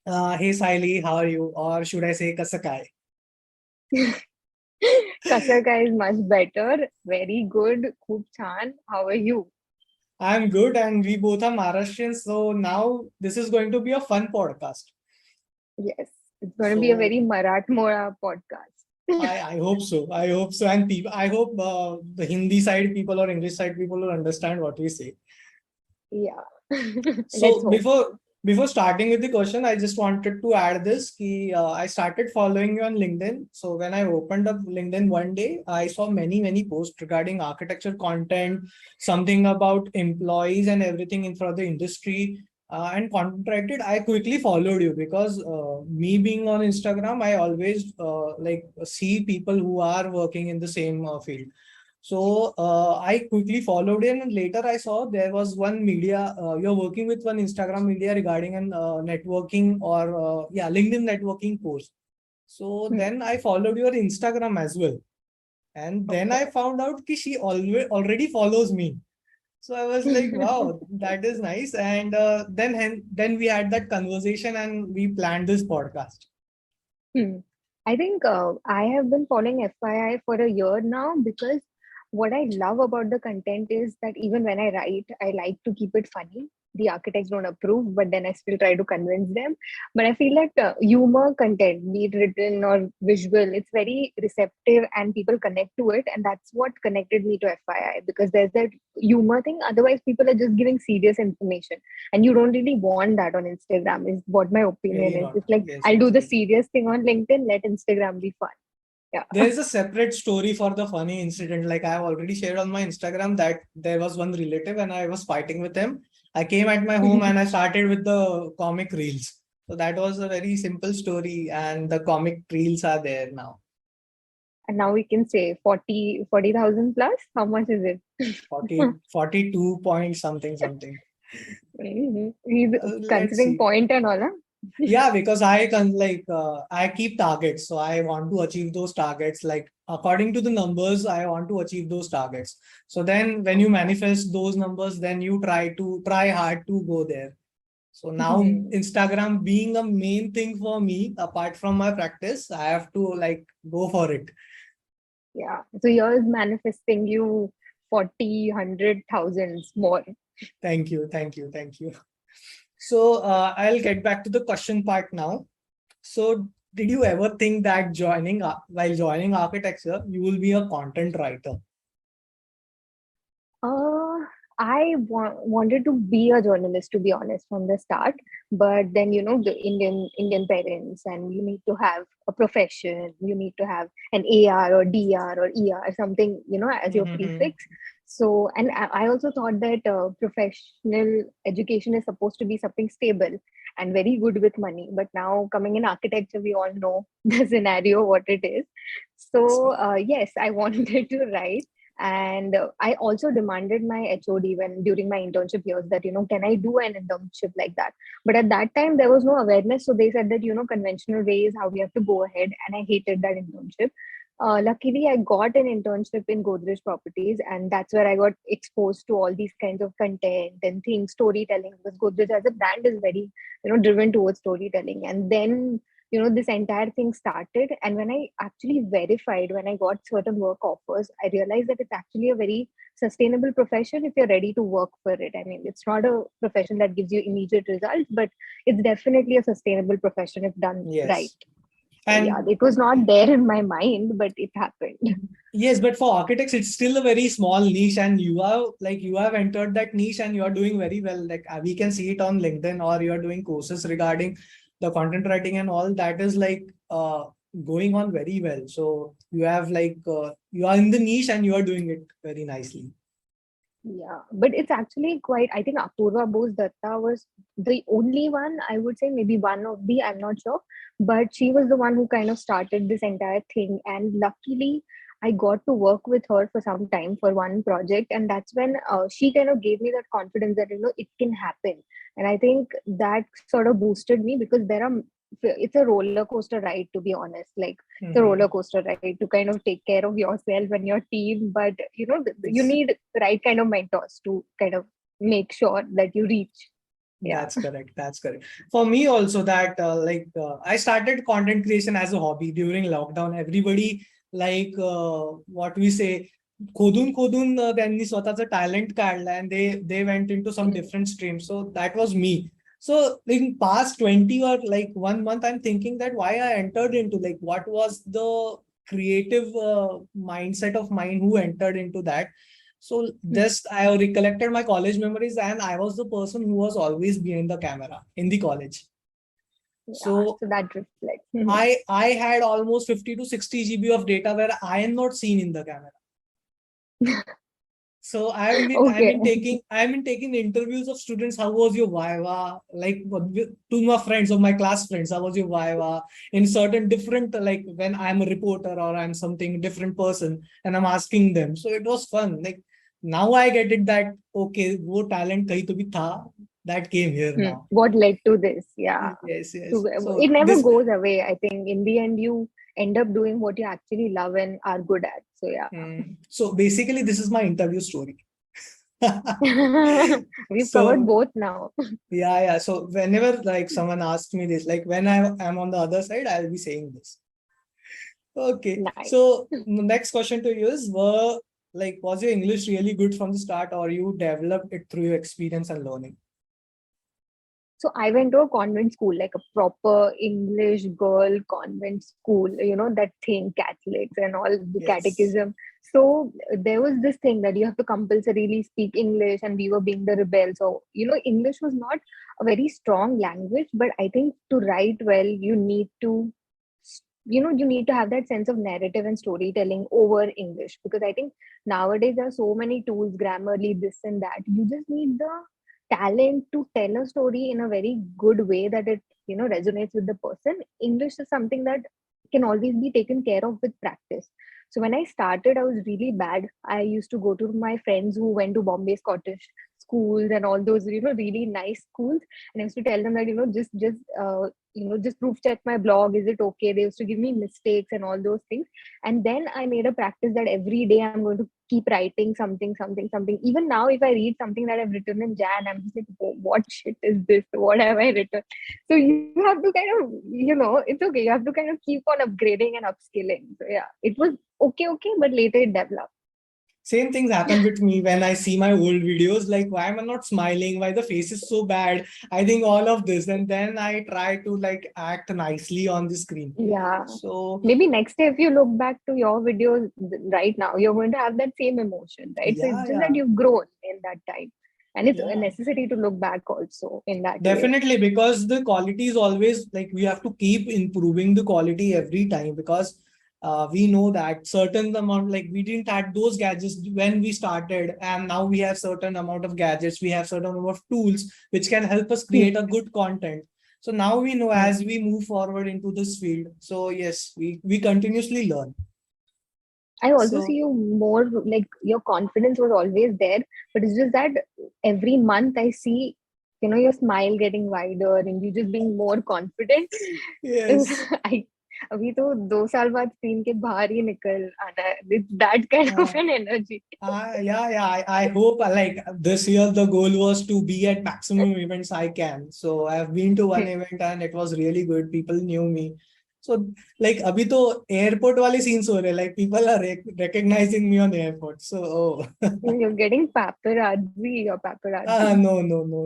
Hey Saili, how are you? Or should I say Kasakai? Kasaka is much better. Very good. खूप छान. How are you? I'm good, and we both are Maharashtrians, so now this is going to be a fun podcast. Yes, it's going to be a So very Marathmora podcast. I hope so. I hope so, and people. I hope the Hindi side people or English side people will understand what we say. Yeah. Let's So hope. before starting with the question, I just wanted to add this. I started following you on LinkedIn. So when I opened up LinkedIn one day, I saw many posts regarding architecture content, something about employees and everything in for the industry. And contracted, I quickly followed you because me being on Instagram, I always like see people who are working in the same field. So I quickly followed in, and later I saw there was one media. You're working with one Instagram media regarding an networking or LinkedIn networking course. So Hmm. then I followed your Instagram as well, and then I Okay. found out that she already follows me. So I was like, wow, that is nice. And then we had that conversation and we planned this podcast. Hmm. I think I have been following f.y.i for a year now because what I love about the content is that even when I write, I like to keep it funny. The architects don't approve, but then I still try to convince them. But I feel like humor content, be it written or visual, it's very receptive and people connect to it. And that's what connected me to f.y.i because there's that humor thing. Otherwise, people are just giving serious information and you don't really want that on Instagram, is what my opinion Very is. hot. It's like Yes, I'll do yes, the yes. serious thing on LinkedIn, let Instagram be fun. Yeah. There is a separate story for the funny incident. Like I have already shared on my Instagram that there was one relative and I was fighting with him. I came at my home and I started with the comic reels. So that was a very simple story, and the comic reels are there now. And now we can say 40,000 plus. How much is it? 42 point something something. He's Let's considering see. point and all, huh? Yeah, because I can I keep targets, so I want to achieve those targets. Like according to the numbers, I want to achieve those targets. So then, when you Okay. manifest those numbers, then you try hard to go there. So now Instagram being a main thing for me, apart from my practice, I have to like go for it. Yeah. So yours manifesting you 40, 100,000s more. Thank you, thank you, thank you. So I'll get back to the question part now. So, did you ever think that while joining architecture, you will be a content writer? Uh, I wanted to be a journalist, to be honest, from the start. But then, the Indian parents, and you need to have a profession. You need to have an AR or DR or ER, something, as your Mm-hmm. prefix. So, and I also thought that professional education is supposed to be something stable and very good with money. But now, coming in architecture, we all know the scenario what it is. So, yes, I wanted to write, and I also demanded my HOD when during my internship years that, can I do an internship like that? But at that time, there was no awareness. So they said that, conventional way is how we have to go ahead. And I hated that internship. Luckily, I got an internship in Godrej Properties, and that's where I got exposed to all these kinds of content and things, storytelling, because Godrej as a brand is very, driven towards storytelling. And then this entire thing started, and when I actually verified, when I got certain work offers, I realized that it's actually a very sustainable profession if you're ready to work for it. I mean, it's not a profession that gives you immediate results, but it's definitely a sustainable profession if done right. Yes. So yeah, And it was not there in my mind, but it happened. yes, but for architects, it's still a very small niche, and you have entered that niche and you are doing very well. Like we can see it on LinkedIn, or you are doing courses regarding the content writing and all that is like going on very well. So you have you are in the niche and you are doing it very nicely. Yeah, but it's actually quite. I think Apurva Bose Datta was the only one, I would say, maybe one of the, I'm not sure, but she was the one who kind of started this entire thing. And luckily, I got to work with her for some time for one project. And that's when she kind of gave me that confidence that, it can happen. And I think that sort of boosted me because it's a roller coaster ride, to be honest. Like, it's a roller Mm-hmm. coaster ride to kind of take care of yourself and your team, but you Yes. need the right kind of mentors to kind of make sure that you reach. Yeah. That's correct. That's correct. For me also that I started content creation as a hobby during lockdown. Everybody what we say खोदून त्यांनी स्वतःचा talent काढला and they went into some Mm. different streams. So that was me. So in past 20 or like 1 month, I'm thinking that why I entered into like what was the creative mindset of mine who entered into that. So Mm. just I have recollected my college memories, and I was the person who was always behind the camera in the college. Yeah. So So that reflects. Mhm. I had almost 50 to 60 GB of data where I am not seen in the camera. So Okay. I've been taking interviews of students. How was your viva? Like to my friends or my class friends, how was your viva? In certain different like when I'm a reporter or I'm something different person and I'm asking them. So it was fun. Like now I get it that okay, wo talent kahi to bhi tha that came here now. What led to this? Yeah. Yes, So yes. So it never this goes away. I think in the end, you end up doing what you actually love and are good at. So yeah. so basically this is my interview story. We've covered So both now. yeah. So whenever like someone asks me this, like when I am on the other side, I'll be saying this. Okay. Nice. So the next question to you is, was your English really good from the start, or you developed it through your experience and learning? So I went to a convent school, like a proper English girl convent school, that thing, Catholics and all the Yes. catechism. So there was this thing that you have to compulsorily speak English, and we were being the rebels. So, English was not a very strong language, but I think to write well, you need to have that sense of narrative and storytelling over English, because I think nowadays there are so many tools, Grammarly, this and that. You just need the talent to tell a story in a very good way that it resonates with the person. English is something that can always be taken care of with practice. So when I started, I was really bad. I used to go to my friends who went to Bombay Scottish schools and all those really nice schools, and I used to tell them that just proof check my blog, is it okay? They used to give me mistakes and all those things. And then I made a practice that every day I'm going to keep writing something, something, something. Even now, if I read something that I've written in Jan, I'm just like, oh, what shit is this? What have I written? So you have to kind of, it's okay. You have to kind of keep on upgrading and upskilling. So yeah, it was okay, but later it developed. Same things happen with me when I see my old videos. Like, why am I not smiling? Why the face is so bad? I think all of this, and then I try to like act nicely on the screen. Yeah. So Maybe next day, if you look back to your videos right now, you're going to have that same emotion, right? So it's just that yeah. you've grown in that time. And it's Yeah. necessary to look back also in that way. Definitely, because the quality is always like we have to keep improving the quality every time because we know that certain amount like we didn't have those gadgets when we started, and now we have certain amount of gadgets, we have certain amount of tools which can help us create Hmm. a good content. So now we know Hmm. as we move forward into this field. So yes, we continuously learn. I also see So you more like your confidence was always there, but it's just that every month I see, your smile getting wider and you just being more confident. yes. I अभी तो 2 साल बाद screen के बाहर ही निकल आना है. It's that kind of uh, an energy. yeah. I hope like this year the goal was to be at maximum events I can. So I've been to one event and it was really good. People knew me. So like abhi to airport wale scenes ho rahe, like people are recognizing me on airport. So oh. You're getting paparazzi or paparazzi. No.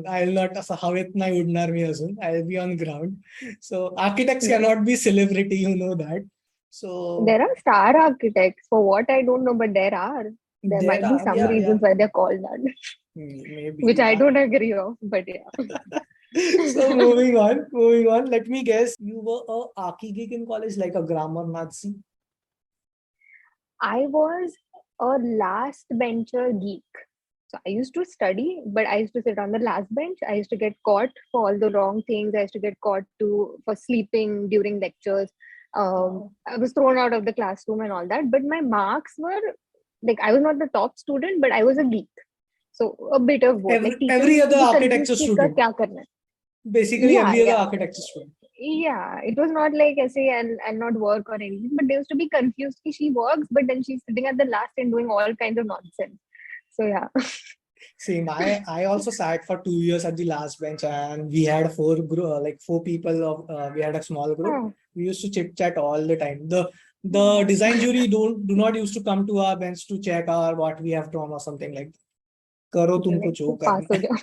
I'll not हवेत नाही उडणार मी अजून. I'll be on ground. So architects cannot be celebrity, you know that. So There are star architects. For what I don't know, but there are. There there might be are, some yeah. reasons why they're called that, Maybe, which I yeah. don't agree of. But yeah, So moving on. Let me guess. You were a Aki geek in college, like a grammar Nazi. I was a last bencher geek. So I used to study, but I used to sit on the last bench. I used to get caught for all the wrong things. I used to get caught for sleeping during lectures. Wow. I was thrown out of the classroom and all that. But my marks were like I was not the top student, but I was a geek. So a bit of both. Like teachers Every used other to be confused architecture कि इसका student. क्या करना है. Basically, Yeah, every other yeah. architecture student. Yeah, it was not like essay and not work or anything, but they used to be confused. She works, but then she's sitting at the last and doing all kinds of nonsense. So yeah. Same. I also sat for 2 years at the last bench, and we had four people of we had a small group. Oh, We used to chit chat all the time. The design jury do not used to come to our bench to check our what we have drawn or something like that. करो they're तुमको like, जो "Oh, pass करना ho है jao."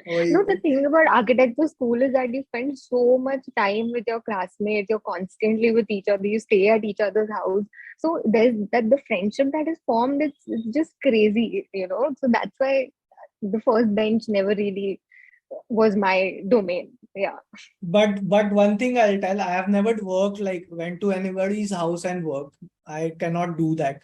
वही No, the वही thing about architecture school is that you spend so much time with your classmates, you're constantly with each other, you stay at each other's house. So there's that the friendship that is formed, it's just crazy, you know. So that's why the first bench never really was my domain. Yeah. But one thing I'll tell, I have never worked like went to anybody's house and worked. I cannot do that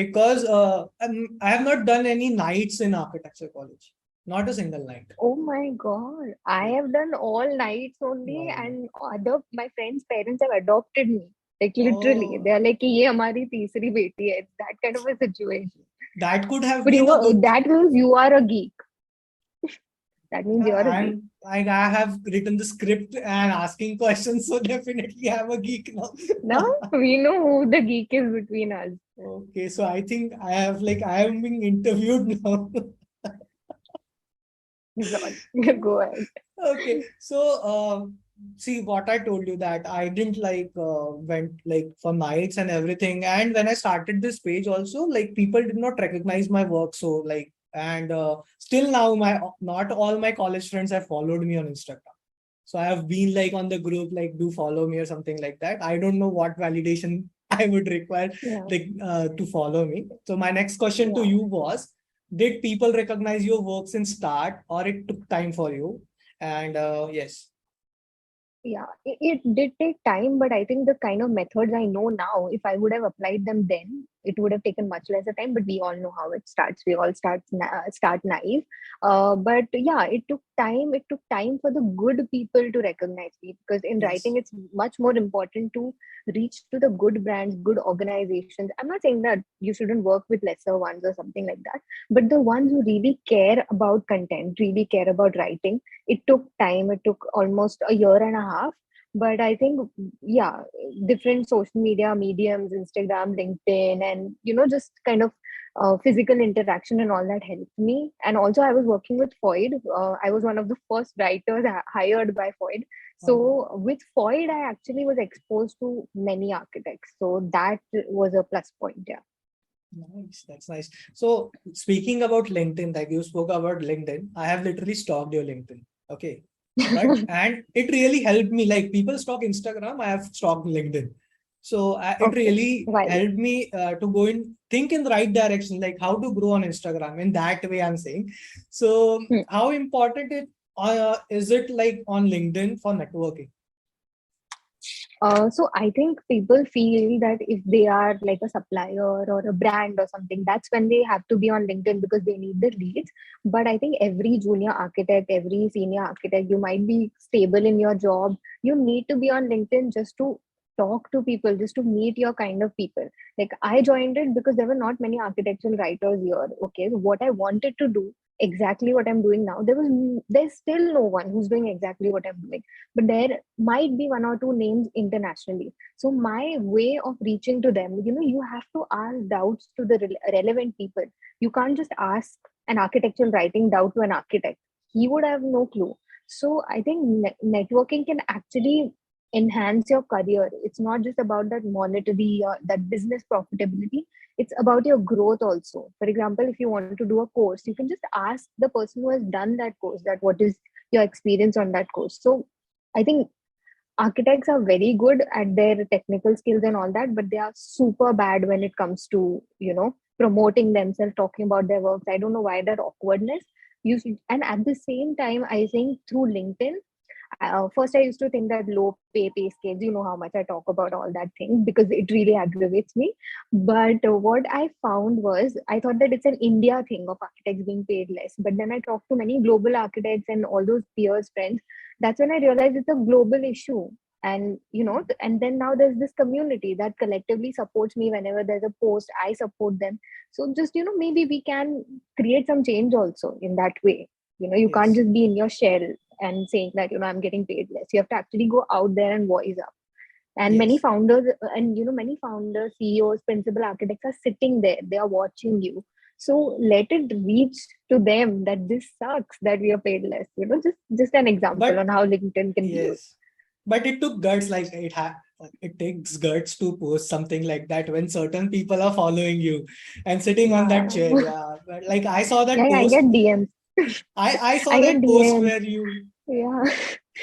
because I have not done any nights in architecture college. Not a single night. Oh my God. I Yeah. have done all nights only, No, no. and other my friends' parents have adopted me. Like literally. They Oh, are like, "कि ये हमारी तीसरी बेटी है." It's that kind of a situation. that could have But you been a know, good. that means you are a geek. That means you are a geek. I have written the script and asking questions, so definitely I'm a geek now. Now we know who the geek is between us. Okay, so I think I am being interviewed now. Lord, go ahead. Okay, so see what I told you that I didn't went like for nights and everything, and when I started this page also, like people did not recognize my work, so like and still now my not all my college friends have followed me on Instagram. So I have been like on the group, like do follow me or something like that. I don't know what validation I would require Yeah, to follow me. So my next question to yeah. you was, did people recognize your work since start or it took time for you? And yes, Yeah, it did take time, but I think the kind of methods I know now, if I would have applied them then, it would have taken much lesser time. But we all know how it starts. We all start naive. But yeah, it took time. It took time for the good people to recognize me, because in yes, writing, it's much more important to reach to the good brands, good organizations. I'm not saying that you shouldn't work with lesser ones or something like that, but the ones who really care about content, really care about writing. It took time. It took almost a year and a half. But I think, yeah, different social media mediums, Instagram, LinkedIn, and just kind of physical interaction and all that helped me. And also, I was working with Foyd. I was one of the first writers hired by Foyd. oh, So with Foyd, I actually was exposed to many architects. So that was a plus point. Yeah. nice, that's nice. So speaking about LinkedIn, like you spoke about LinkedIn, I have literally stalked your LinkedIn. Okay, but and it really helped me. Like people stalk Instagram, I have stalked LinkedIn. So it Okay. really Why? helped me to go in think in the right direction, like how to grow on Instagram. In that way, I'm saying. So how important it is it like on LinkedIn for networking? So I think people feel that if they are like a supplier or a brand or something, that's when they have to be on LinkedIn because they need the leads. But I think every junior architect, every senior architect, you might be stable in your job. You need to be on LinkedIn just to talk to people, just to meet your kind of people. Like I joined it because there were not many architectural writers here. Okay, so what I wanted to do, exactly what I'm doing now, there's still no one who's doing exactly what I'm doing, but there might be one or two names internationally. So my way of reaching to them, you have to ask doubts to the relevant people. You can't just ask an architectural writing doubt to an architect. He would have no clue. So I think networking can actually enhance your career. It's not just about that monetary or that business profitability. It's about your growth also. For example, if you want to do a course, you can just ask the person who has done that course that what is your experience on that course. So I think architects are very good at their technical skills and all that, but they are super bad when it comes to, promoting themselves, talking about their works. I don't know why that awkwardness. You should, and at the same time, I think through LinkedIn, first I used to think that low pay scales, you know how much I talk about all that thing because it really aggravates me. But what I found was I thought that it's an India thing of architects being paid less. But then I talked to many global architects and all those peers, friends. That's when I realized it's a global issue. And and then now there's this community that collectively supports me whenever there's a post, I support them. So just maybe we can create some change also in that way. You can't Yes, just be in your shell and saying that I'm getting paid less. You have to actually go out there and voice up. And many yes, founders, and many founders, CEOs, principal architects are sitting there. They are watching you. So let it reach to them that this sucks that we are paid less. Just an example But on how LinkedIn can be used. yes, but it took guts. Like it takes guts to post something like that when certain people are following you and sitting on that Yeah. chair. Yeah, but like I saw that Yeah, I post. get DMs. I saw I get that post DMs. where you Yeah.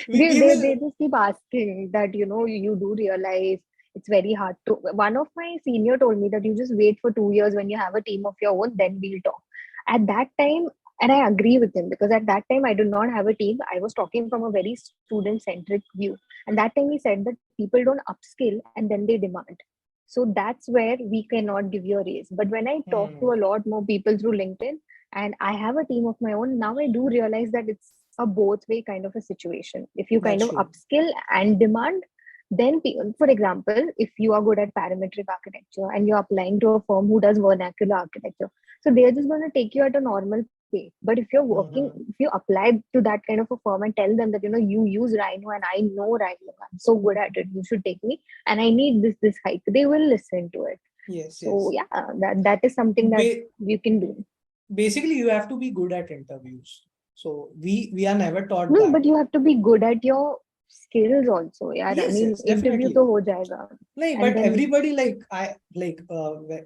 we, They, we they, will. they just keep asking that, you do realize it's very hard to. One of my senior told me that you just wait for 2 years when you have a team of your own, then we'll talk. At that time, and I agree with him because at that time I did not have a team. I was talking from a very student centric view. And that time he said that people don't upskill and then they demand. So that's where we cannot give you a raise. But when I talk to Hmm, a lot more people through LinkedIn and I have a team of my own, now I do realize that it's a both way kind of a situation. If you kind that's of true. upskill and demand, then for example, if you are good at parametric architecture and you're applying to a firm who does vernacular architecture, so they're just going to take you at a normal pay. But if you're working, Hmm. if you apply to that kind of a firm and tell them that you use Rhino and I know Rhino, I'm so good at it, you should take me, and I need this hike, they will listen to it. Yes, So yes. yeah, that is something that Ba- you can do. Basically, you have to be good at interviews. So we are never taught No, that. but you have to be good at your skills also. Yeah, I Yes, mean, yes, interview definitely. to ho jayega. Like, And but then, everybody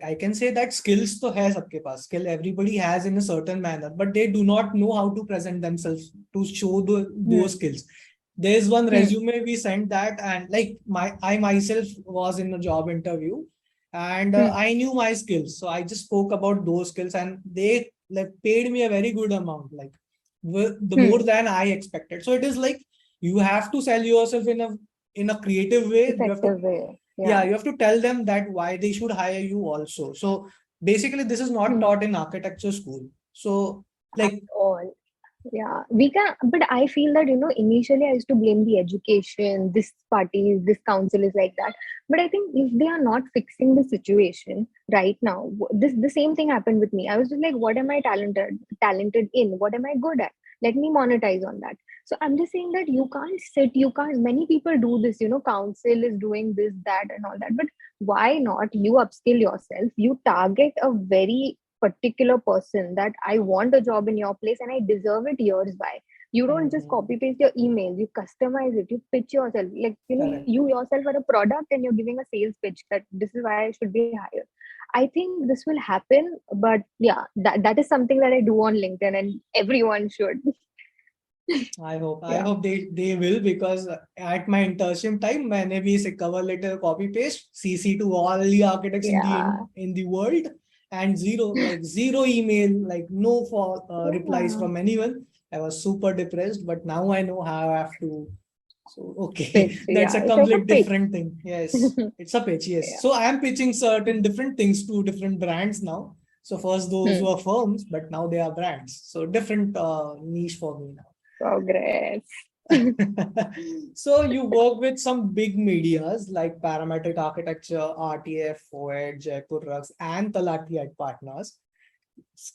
I can say that skills to hai sabke paas. Skill everybody has in a certain manner, but they do not know how to present themselves to show those hmm, skills. There's one hmm, resume we sent that, and like I myself was in a job interview, and hmm, I knew my skills, so I just spoke about those skills, and they like paid me a very good amount, like the more hmm, than I expected. So it is like you have to sell yourself in a creative way. You have to, effective way. yeah, Yeah. you have to tell them that why they should hire you also. So basically this is not Hmm. taught in architecture school. So At like all. Yeah, we can, but I feel that, initially I used to blame the education, this party, this council is like that. But I think if they are not fixing the situation right now, the same thing happened with me. I was just like, what am I talented in? What am I good at? Let me monetize on that. So I'm just saying that you can't, many people do this, council is doing this, that, and all that. But why not you upskill yourself? You target a very particular person that I want a job in your place and I deserve it years by. You don't just mhm, copy paste your email, you customize it, you pitch yourself. Like, correct. you yourself are a product and you're giving a sales pitch that this is why I should be hired. I think this will happen, but yeah, that is something that I do on LinkedIn and everyone should. I Yeah. hope they will, because at my internship time मैंने भी इसे cover letter copy paste CC to all the architects in the Yeah. in the world, and zero email, like no for replies Yeah. from anyone. I was super depressed, but now I know how I have to. So okay, Pitch. that's Yeah. a It's like a complete pitch. different thing. Yes, it's a pitch. Yes, Yeah. so I am pitching certain different things to different brands now. So first those Hmm. were firms, but now they are brands. So different niche for me now. Progress. So you work with some big medias like Parametric Architecture, RTF, FOED, Jaipur Rugs, and Talati at Partners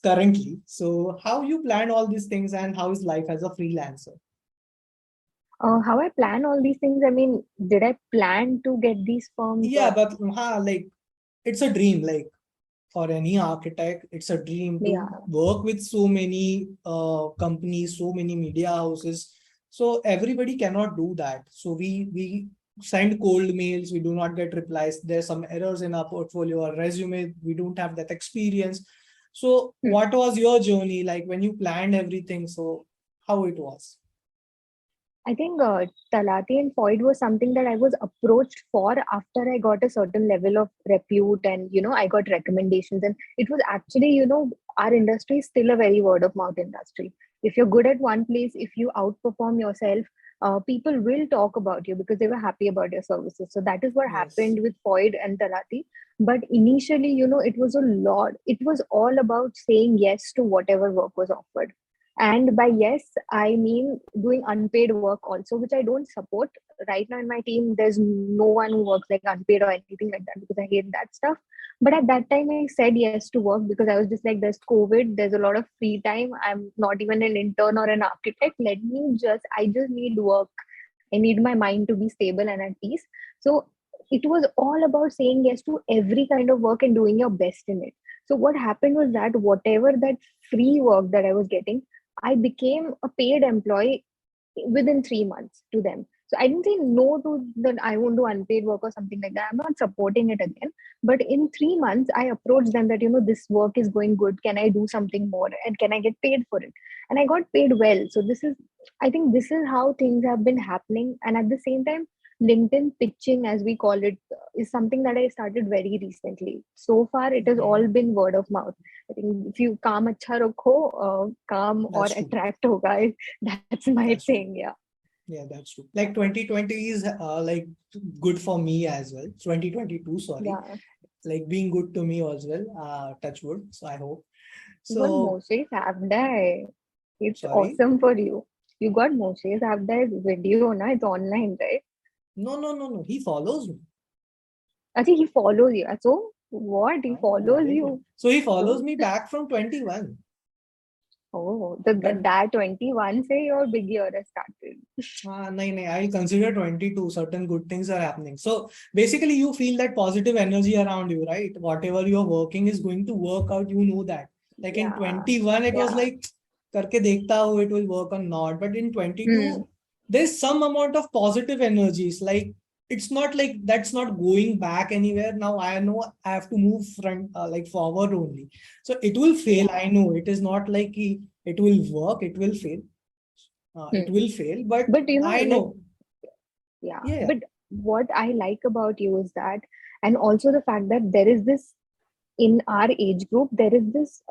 currently. So how you plan all these things, and how is life as a freelancer? How I plan all these things, I mean, did I plan to get these firms Yeah, or but like it's a dream. Like for any architect, it's a dream to yeah. work with so many companies, so many media houses. So everybody cannot do that. So we send cold mails, we do not get replies. There's some errors in our portfolio or resume. We don't have that experience. So Hmm. what was your journey like when you planned everything? So how it was? I think Talati and Foyd was something that I was approached for after I got a certain level of repute and, I got recommendations. And it was actually, our industry is still a very word of mouth industry. If you're good at one place, if you outperform yourself, people will talk about you because they were happy about your services. So that is what Yes. happened with Foyd and Talati. But initially, it was a lot. It was all about saying yes to whatever work was offered. And by yes, I mean doing unpaid work also, which I don't support. Right now in my team, there's no one who works like unpaid or anything like that because I hate that stuff. But at that time, I said yes to work because I was just like, there's COVID, there's a lot of free time. I'm not even an intern or an architect. I just need work. I need my mind to be stable and at peace. So it was all about saying yes to every kind of work and doing your best in it. So what happened was that whatever that free work that I was getting, I became a paid employee within 3 months to them. So I didn't say no to that I won't do unpaid work or something like that. I'm not supporting it again. But in 3 months, I approached them that, this work is going good. Can I do something more? And can I get paid for it? And I got paid well. So I think this is how things have been happening. And at the same time, LinkedIn pitching, as we call it, is something that I started very recently. So far, it has all Mhm. been word of mouth. I think if you काम अच्छा रखो, काम और That's true. attract होगा. That's my That's true. thing. Yeah. Yeah, that's true. Like 2020 is like good for me as well. 2022, sorry. Yeah. Like being good to me as well. Touch wood. So I hope. But So Moshe Sabdai, it's sorry. awesome for you. You got Moshe Sabdai's video, na? It's online, right? No, no, no, no. He follows me. Actually, he follows you. So what? He He follows follows me. you. So he So follows me back from 21. oh, But that 21 say your big year has started. nahin, nahin, I'll consider 22. Certain good things are happening. So basically, you feel that positive energy around you, right? Whatever you're working is going to work out. You know that. Like in Yeah. 21, it was Yeah. like, करके देखता हूँ it will work or not. But in Hmm. 22, there's some amount of positive energies. Like it's not like that's not going back anywhere. Now I know I have to move front, like forward only. So it will fail. Yeah. I know it is not like it will work. It will fail. It Hmm. will fail, but But I like, know. yeah. Yeah, But what I like about you is that, and also the fact that there is this in our age group, there is this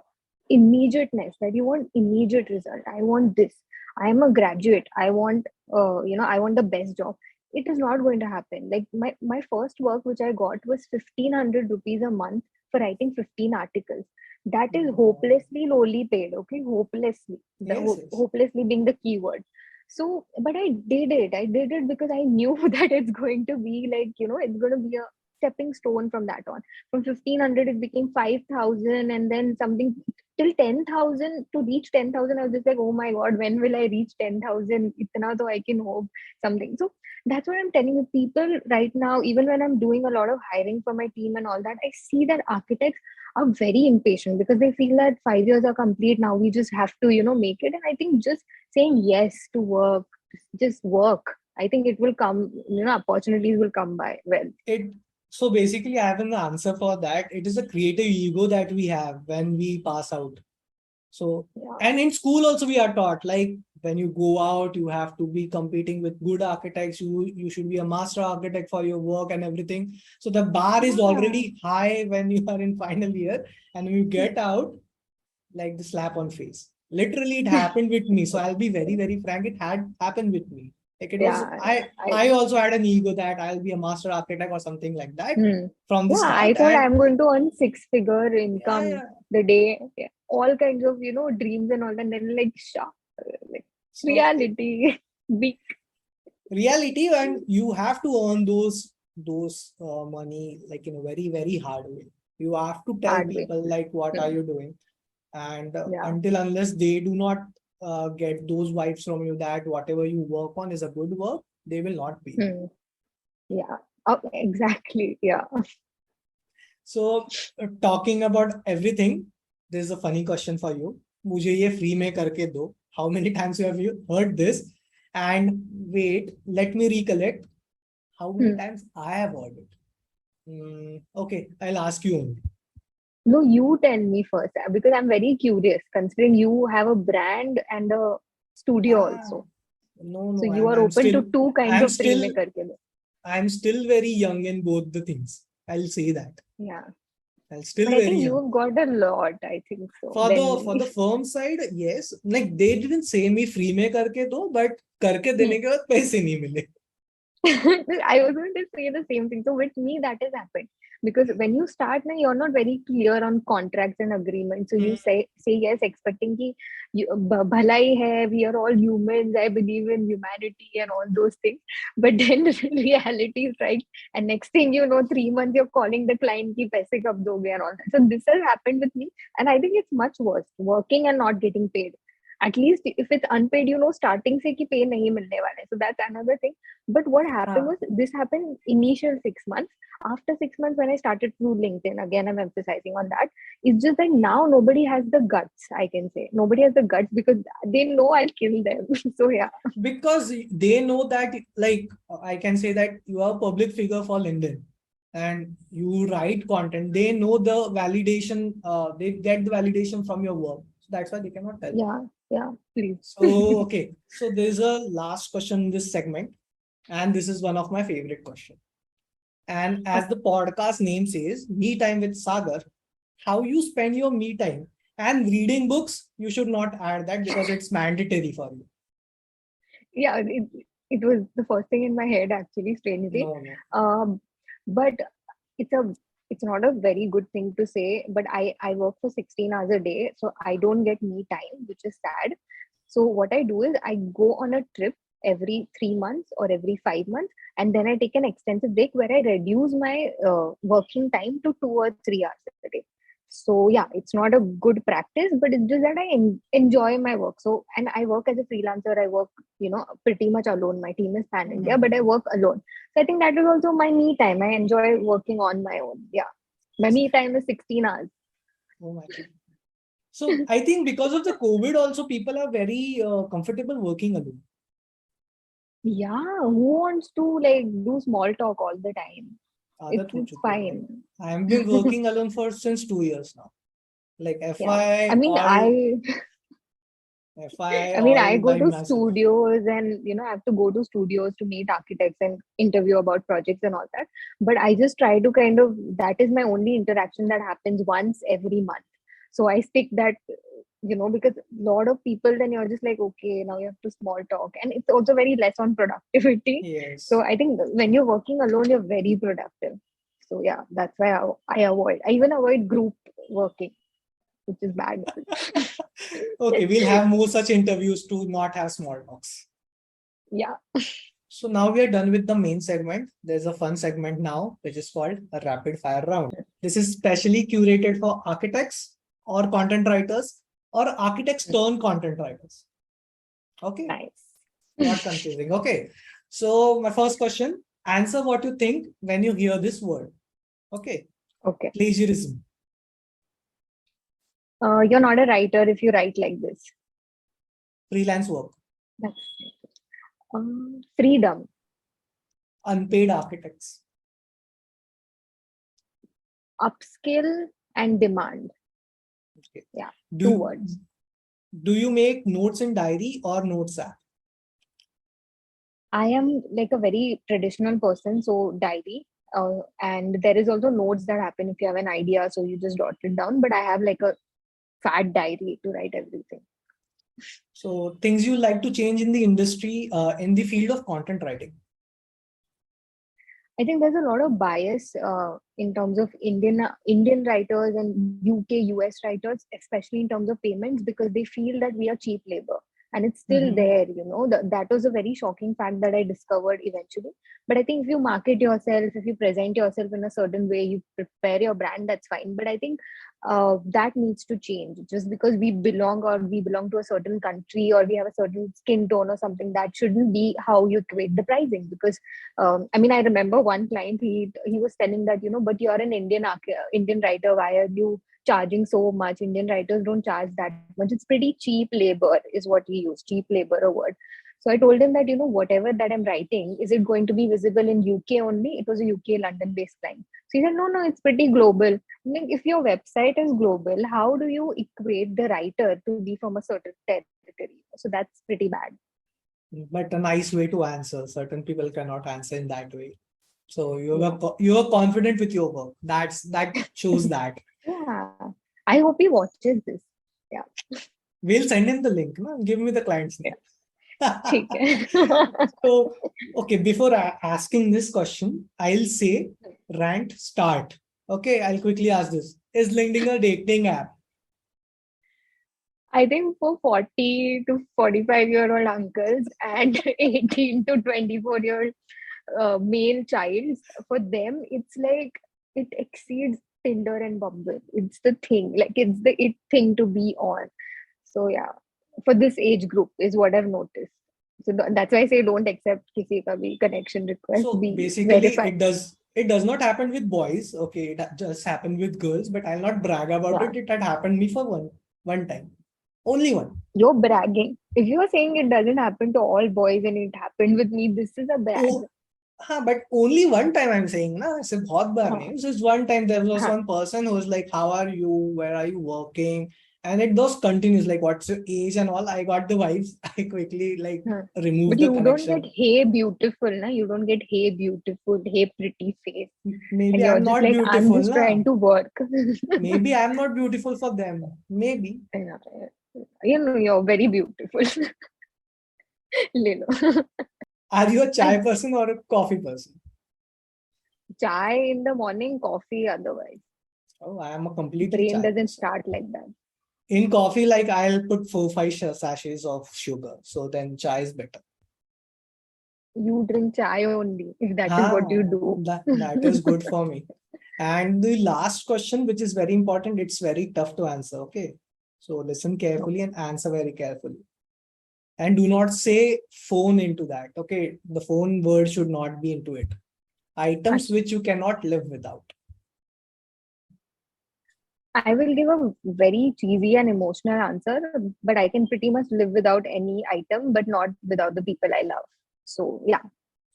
immediateness that you want immediate result. I want this. I am a graduate. I want, I want the best job. It is not going to happen. Like my first work which I got was 1,500 rupees a month for writing 15 articles. That is yeah. hopelessly lowly paid. Okay, hopelessly, Yes, yes. hopelessly being the keyword. So but I did it because I knew that it's going to be like, it's going to be a stepping stone. From that on, from 1,500 it became 5,000, and then something till 10,000. To reach 10,000, I was just like, oh my god, when will I reach 10,000? Itna to I can hope something. So that's what I'm telling you. People right now, even when I'm doing a lot of hiring for my team and all that, I see that architects are very impatient because they feel that 5 years are complete now. We just have to, make it. And I think just saying yes to work, just work. I think it will come, opportunities will come by well. It so basically I have an answer for that. It is a creative ego that we have when we pass out. So Yeah. and in school also we are taught like when you go out, you have to be competing with good architects. You should be a master architect for your work and everything. So the bar is Yeah. already high when you are in final year, and when you get out, like the slap on face. Literally, it happened with me. So I'll be very, very frank. It had happened with me. Like it was, Yeah. I also had an ego that I'll be a master architect or something like that Hmm. from the Yeah, I start. thought And I'm going to earn six-figure yeah, income yeah. the day, yeah, all kinds of, dreams and all that. And then like, like So reality, big reality, and you have to earn those money like in a very, very hard way. You have to tell hard way. people like what are Hmm. you doing, and Yeah. until unless they do not get those vibes from you that whatever you work on is a good work, they will not pay you. Hmm. Yeah. Oh, exactly. Yeah. So talking about everything, there's a funny question for you. मुझे ये free में करके दो. How many times have you heard this? And wait, let me recollect. How many Hmm. times I have heard it? Okay, I'll ask you only. No, you tell me first because I'm very curious considering you have a brand and a studio Ah, also. no, So no, you I'm are I'm open still to two kinds I'm of free still mein karke do. I'm still very young in both the things. I'll say that. Yeah. I'm But still I very think young. you've got a lot, I think so, For than the me. firm side, yes. Like they didn't say me free में करके दो, but करके Hmm. देने के बाद पैसे नहीं मिले. I was going to say the same thing. So with me, that has happened because when you start now, you're not very clear on contracts and agreements. So you say yes, expecting कि bhalai hai, we are all humans. I believe in humanity and all those things. But then reality strikes, and next thing you know, 3 months you're calling the client ki paise kab doge and all that. So this has happened with me, and I think it's much worse working and not getting paid. At least if it's unpaid, starting से कि pay नहीं मिलने वाला है. So that's another thing. But what happened हाँ. was, this happened initial 6 months. After 6 months, when I started through LinkedIn, again, I'm emphasizing on that. It's just that now nobody has the guts, I can say. Nobody has the guts because they know I'll kill them. So yeah. Because they know that, like, I can say that you are a public figure for LinkedIn and you write content. They know the validation, they get the validation from your work. So that's why they cannot tell. Yeah, please. So, okay. So there's a last question in this segment, and this is one of my favorite questions. And as the podcast name says, Me Time with Sagar, how you spend your me time and reading books, you should not add that because it's mandatory for you. Yeah, it was the first thing in my head, actually, strangely. No, no. Um, but it's a it's not a very good thing to say, but I work for 16 hours a day, so I don't get me time, which is sad. So what I do is I go on a trip every 3 months or every 5 months, and then I take an extensive break where I reduce my working time to 2 or 3 hours a day. So yeah, it's not a good practice, but it's just that I enjoy my work. So, and I work as a freelancer. I work, pretty much alone. My team is pan India, but I work alone. So I think that is also my me time. I enjoy working on my own. Yeah, my me time is 16 hours. Oh my God. So I think because of the COVID, also people are very comfortable working alone. Yeah, who wants to like do small talk all the time? It's Like, fine. I have been working alone for since 2 years now. Like Yeah, I FY mean, all FI I mean, I all go by to myself. studios and, I have to go to studios to meet architects and interview about projects and all that. But I just try to that is my only interaction that happens once every month. So I stick that, because a lot of people, then you're just like, okay, now you have to small talk. And it's also very less on productivity. So Yes. I think when you're working alone, you're very productive. So yeah, that's why I avoid. I even avoid group working, which is bad. Okay, we'll have more such interviews to not have small talks. Yeah. So now we are done with the main segment. There's a fun segment now, which is called a rapid fire round. This is specially curated for architects or content writers or architects turn content writers. Okay, Nice. not confusing. Okay, so my first question, answer what you think when you hear this word. Okay, Okay. plagiarism, You're not a writer if you write like this. freelance work, That's freedom, unpaid architects. upskill, and demand. Okay. Yeah, two Do, words. do you make notes in diary or notes app? I am like a very traditional person, so diary. And there is also notes that happen if you have an idea, so you just jot it down. But I have like a fat diary to write everything. So things you like to change in the industry, in the field of content writing. I think there's a lot of bias in terms of Indian writers and UK US writers, especially in terms of payments, because they feel that we are cheap labor, and it's still Mhm. there. That was a very shocking fact that I discovered eventually. But I think if you market yourself, if you present yourself in a certain way, you prepare your brand, that's fine. But I think that needs to change. Just because we belong to a certain country, or we have a certain skin tone or something, that shouldn't be how you equate the pricing. Because I mean, I remember one client, he was telling that, but you're an Indian writer, why are you charging so much? Indian writers don't charge that much. It's pretty cheap labor, is what he used, cheap labor, a word. So I told him that, whatever that I'm writing, is it going to be visible in UK only? It was a UK London based client. So he said, no, it's pretty global. I mean, if your website is global, how do you equate the writer to be from a certain territory? So that's pretty bad. But a nice way to answer. Certain people cannot answer in that way. So Yeah. you are confident with your work. That shows that. Yeah. I hope he watches this. Yeah. We'll send him the link. No? Give me the client's name. ठीक है. So, okay, before asking this question, I'll say rant start. Okay, I'll quickly ask this. Is LinkedIn a dating app? I think for 40 to 45-year-old uncles and 18 to 24-year male childs, for them, it's like it exceeds Tinder and Bumble. It's the thing, like it's the it thing to be on. So yeah. for this age group is what I've noticed. So that's why I say don't accept kisi ka bhi connection request. So Be basically, verified. it does not happen with boys. Okay, it just happened with girls, but I'll not brag about Wow. it. It had happened me for one time. Only one. You're bragging. If you're saying it doesn't happen to all boys and it happened with me, this is a brag. Oh, हाँ, but only one time I'm saying ना, ऐसे बहुत बार हाँ, नहीं. Just one time there was हाँ. one person who was like, "How are you? Where are you working?" And it was continuous, like, "What's your age?" and all. I got the vibes. I quickly like But removed the you don't get connection. hey beautiful, na? You don't get hey beautiful, hey pretty face. And Maybe you're I'm just not like, I'm beautiful, just na. trying to work. Maybe I'm not beautiful for them. Maybe. You know, you're very beautiful. Le lo. Are you a chai And person or a coffee person? chai in the morning, coffee otherwise. Oh, I am a completely Brain chai doesn't person. start like that. In coffee, like I'll put 4, 5 sachets of sugar. So then chai is better. You drink chai only, if that is what you Ah, do. that is good for me. And the last question, which is very important, it's very tough to answer. Okay. So listen carefully and answer very carefully. And do not say phone into that. Okay. The phone word should not be into it. Items which you cannot live without. I will give a very cheesy and emotional answer, but I can pretty much live without any item, but not without the people I love. So yeah,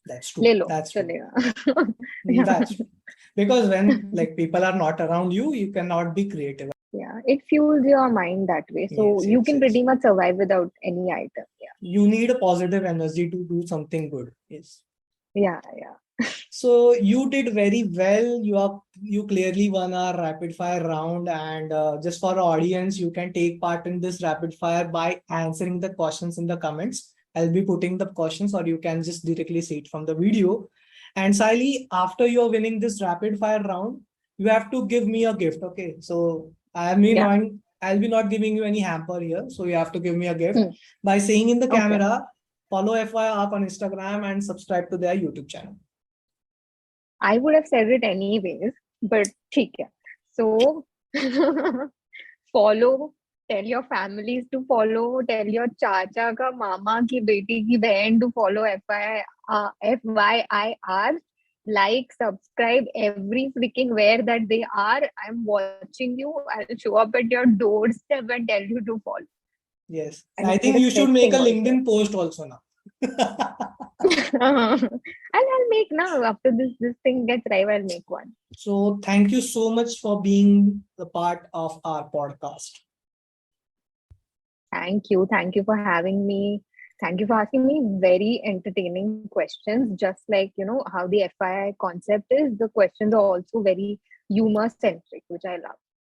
That's true. le lo, That's true. chalega. That's true. Because when like people are not around you, you cannot be creative. Yeah, it fuels your mind that way. So Yes, you yes, can yes. pretty much survive without any item. You need a positive energy to do something good. Yes. Yeah, yeah. So you did very well. You clearly won our rapid fire round, and just for our audience, you can take part in this rapid fire by answering the questions in the comments. I'll be putting the questions, or you can just directly see it from the video. And Saili, after you're winning this rapid fire round, you have to give me a gift. Okay, so Yeah. I'll be not giving you any hamper here. So you have to give me a gift Hmm. by saying in the Okay. camera, follow f.y.i up on Instagram and subscribe to their YouTube channel. I would have said it anyways, but ठीक है. So follow, tell your families to follow, tell your चाचा का मामा की बेटी की बहन to follow FYIR, like, subscribe every freaking where that they are. I'm watching you. I'll show up at your doorstep and tell you to follow. Yes. I I made think a you should threat make a thing also. LinkedIn post also now. I'll make now after this thing gets live. I'll make one. So thank you so much for being the part of our podcast. Thank you. Thank you for having me. Thank you for asking me very entertaining questions. Just like, you know, how the FII concept is, the questions are also very humor centric, which I love.